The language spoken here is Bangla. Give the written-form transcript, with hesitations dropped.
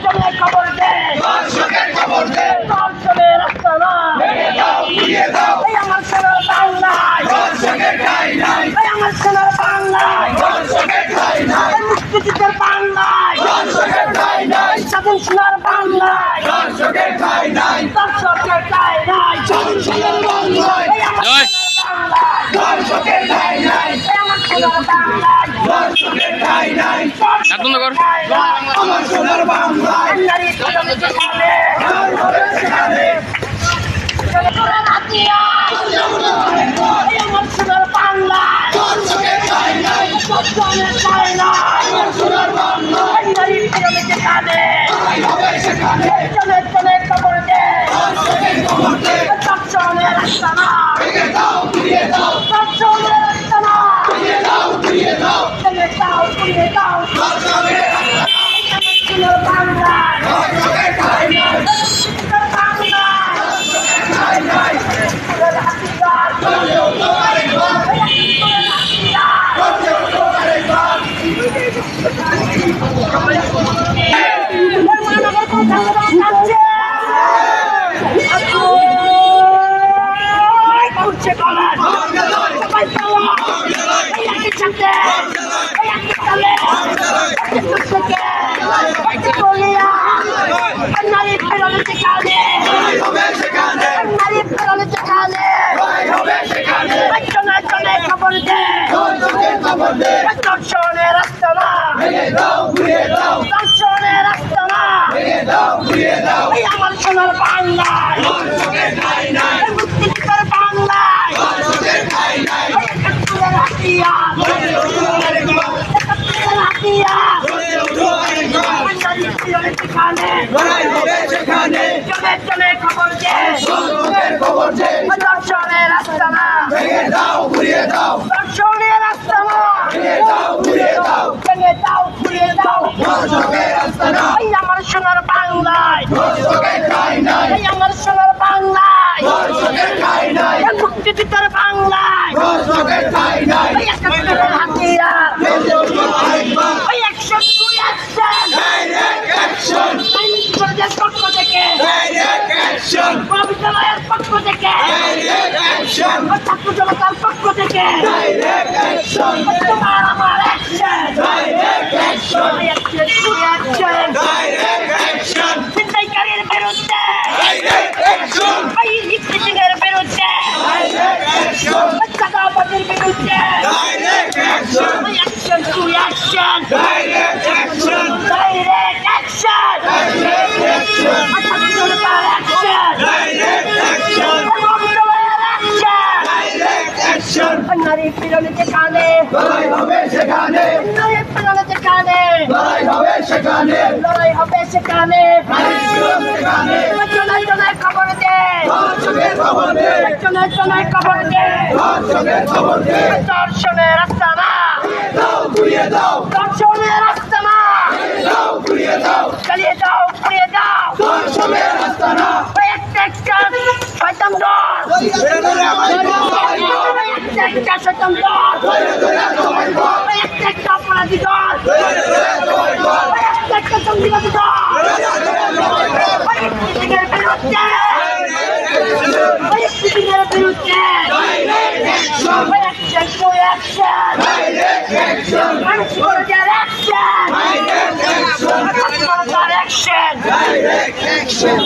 জনে খবর দে, দর্শকের খবর দে, দর্শনের রাস্তা না ভেঙে দাও, ঘুরিয়ে দাও, এই আমার সোনার বাংলায়, দর্শকের ঠাঁই নাই, এই আমার সোনার বাংলায়, দর্শকের ঠাঁই নাই, এই মুক্তিযুদ্ধের বাংলায়, দর্শকের ঠাঁই নাই, স্বাধীন সোনার বাংলায়, দর্শকের ঠাঁই নাই, দর্শকের ঠাঁই নাই, স্বাধীন সোনার বাংলায়, এই আমার জয়। সোনার বাংলায়, দর্শকের ঠাঁই নাই, এই আমার সোনার বাংলায়, দর্শকের ঠাঁই নাই, হাত বন্ধ কর। আমার সোনার বাংলায়, নারী কদমে যেখানে, জয় হবে সেখানে, চলে তোরা রাতিয়া, এই আমার সোনার বাংলায়, দর্শকের ঠাঁই নাই, দর্শনের ঠাঁই নাই, আমার সোনার বাংলায়, নারী কদমে যেখানে, জয় হবে সেখানে, চলে চলে খবর দে, দর্শকের খবর দে, দর্শনের রাস্তা না, ভেঙে দাও, ঘুরিয়ে দাও, দর্শনের রাস্তা না, ঘুরিয়ে দাও, ঘুরিয়ে দাও, চলে দাও পুড়িয়ে দাও, দর্শকের আমার সোনার বাংলায়, দর্শকের ঠাঁই নাই, সোনার বাংলায়, ঠাঁই নাই, সোনার হাতিয়ার, চলে উঠো আরেকবার, সোনার হাতিয়ার, চলে উঠো আরেকবার, মহানগর কথা যাচ্ছে, করছে কলা, সবাই পাওয়া, এই একই সাথে, এই একই সালে, একই সুস্থকে, একই বলিয়া, নারী ফেরলে যেখানে, জয় হবে সেখানে, নারী ফেরলে যেখানে, জয় হবে সেখানে, জনে জনে খবর দে, দর্শকের খবর দে, দর্শনের রাস্তা না, ভেঙে দাও, ঘুরিয়ে দাও, দর্শনের রাস্তা না, ভেঙে দাও, ঘুরিয়ে দাও, এই আমার সোনার বাংলায়, দর্শকের ঠাঁই নাই, এই মুক্তিযুদ্ধের বাংলায়, দর্শকের ঠাঁই নাই, এই একাত্তরের হাতিয়ার, চলে উঠো আরেকবার, একাত্তরের হাতিয়ার, চলে উঠো আরেকবার, নারী ফেরলে যেখানে, জয় হবে সেখানে, জনে জনে খবর দে, দর্শকের খবর দে, দর্শনের রাস্তা না, ভেঙে দাও, ঘুরিয়ে দাও, দর্শনের রাস্তা না, ভেঙে দাও, ঘুরিয়ে দাও, ভেঙে দাও ঘুরিয়ে দাও, দর্শকের রাস্তা না, এই আমার সোনার বাংলায়, দর্শকের ঠাঁই নাই, এই আমার সোনার বাংলায়, দর্শকের ঠাঁই নাই, এই মুক্তিযুদ্ধের বাংলায়, দর্শকের ঠাঁই নাই, এই একাত্তরের হাতিয়ার, চলে উঠো আরেকবার, ওই 102 অ্যাকশন, ডাইরেক্ট অ্যাকশন, সৈনিক সমাজের পক্ষ থেকে, ডাইরেক্ট অ্যাকশন, মহাবিদ্যালয়ের পক্ষ থেকে, ডাইরেক্ট অ্যাকশন, ও ছাত্র জনতার পক্ষ থেকে, ডাইরেক্ট অ্যাকশন, তোমার আমার অ্যাকশন, ডাইরেক্ট অ্যাকশন, ওই 102 অ্যাকশন, ডাইরেক্ট অ্যাকশন, ছিনতাইকারীর বিরুদ্ধে, ডাইরেক্ট অ্যাকশন, ওই ইফতিজিংয়ের বিরুদ্ধে, ডাইরেক্ট অ্যাকশন, ওই চাঁদাবাজির বিরুদ্ধে, ডাইরেক্ট অ্যাকশন, ওই 102 action, direct action, direct action, direct action, ও ছাত্র জনতার অ্যাকশন, ডাইরেক্ট অ্যাকশন, মহাবিদ্যালয়ের অ্যাকশন, ডাইরেক্ট অ্যাকশন, নারী ফিরলে যেখানে, লড়াই হবে সেখানে, নারী ফিরলে যেখানে, লড়াই হবে সেখানে, লড়াই হবে সেখানে, নারী ছিল সেখানে, জনে জনে খবর দে, দর্শকের খবর দে, জনে জনে খবর দে, দর্শকের খবর দে, দর্শনের রাস্তা না, দাও, ঘুরিয়ে দাও, দর্শনের রাস্তা না, দাও, ঘুরিয়ে দাও, চালিয়ে যাও পুড়িয়ে যাও, দর্শকের রাস্তা না, ওই একটা একটা শয়তান দল, ধরে ধরে আমায় সবাই বল, ওই একটা একটা শয়তান দল, ধরে ধরে সবাই বল, ওই একটা একটা অপরাধী দল, ধরে ধরে সবাই বল, ওই একটা একটা জঙ্গিবাদী দল, ধরে ধরে সবাই বল, ওই ইফতিজিংয়ের বিরুদ্ধে, ডাইরেক্ট ওই ইফতিজিংয়ের বিরুদ্ধে, অ্যাকশন, ওই একটা অ্যাকশন, ডাইরেক্ট অ্যাকশন, মানুষ করার action, direct action, action, direct action.